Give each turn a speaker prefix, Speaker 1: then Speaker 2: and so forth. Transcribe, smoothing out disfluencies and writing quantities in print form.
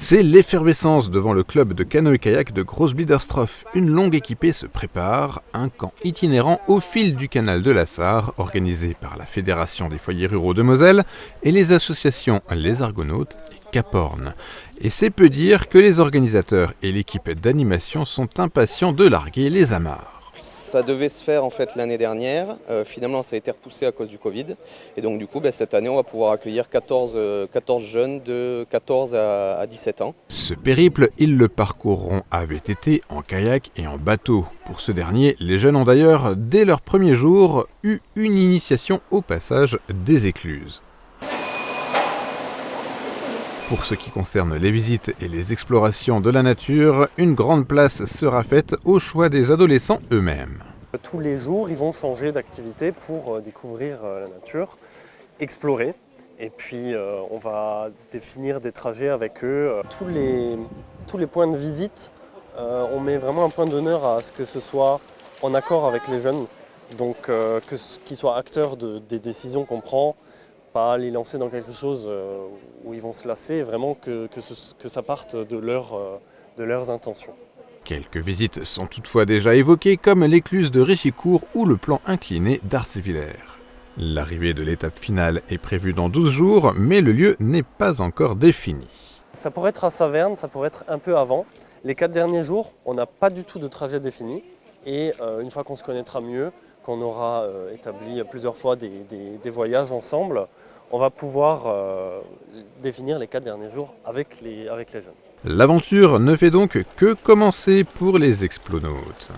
Speaker 1: C'est l'effervescence devant le club de canoë-kayak de Großbiederstroff. Une longue équipée se prépare, un camp itinérant au fil du canal de la Sarre, organisé par la Fédération des foyers ruraux de Moselle et les associations Les Argonautes et Cap-Horn. Et c'est peu dire que les organisateurs et l'équipe d'animation sont impatients de larguer les amarres.
Speaker 2: Ça devait se faire en fait l'année dernière, finalement ça a été repoussé à cause du Covid et donc du coup cette année on va pouvoir accueillir 14 jeunes de 14 à 17 ans.
Speaker 1: Ce périple, ils le parcourront à VTT, en kayak et en bateau. Pour ce dernier, les jeunes ont d'ailleurs, dès leur premier jour, eu une initiation au passage des écluses. Pour ce qui concerne les visites et les explorations de la nature, une grande place sera faite au choix des adolescents eux-mêmes.
Speaker 3: Tous les jours, ils vont changer d'activité pour découvrir la nature, explorer. Et puis, on va définir des trajets avec eux. Tous les points de visite, on met vraiment un point d'honneur à ce que ce soit en accord avec les jeunes. Donc, qu'ils soient acteurs des décisions qu'on prend, pas les lancer dans quelque chose où ils vont se lasser, vraiment que ça parte de leurs intentions.
Speaker 1: Quelques visites sont toutefois déjà évoquées, comme l'écluse de Réchicourt ou le plan incliné d'Artevillers. L'arrivée de l'étape finale est prévue dans 12 jours, mais le lieu n'est pas encore défini.
Speaker 3: Ça pourrait être à Saverne, ça pourrait être un peu avant. Les 4 derniers jours, on n'a pas du tout de trajet défini. Et une fois qu'on se connaîtra mieux, qu'on aura établi plusieurs fois des voyages ensemble, on va pouvoir définir les 4 derniers jours avec les jeunes.
Speaker 1: L'aventure ne fait donc que commencer pour les explonautes.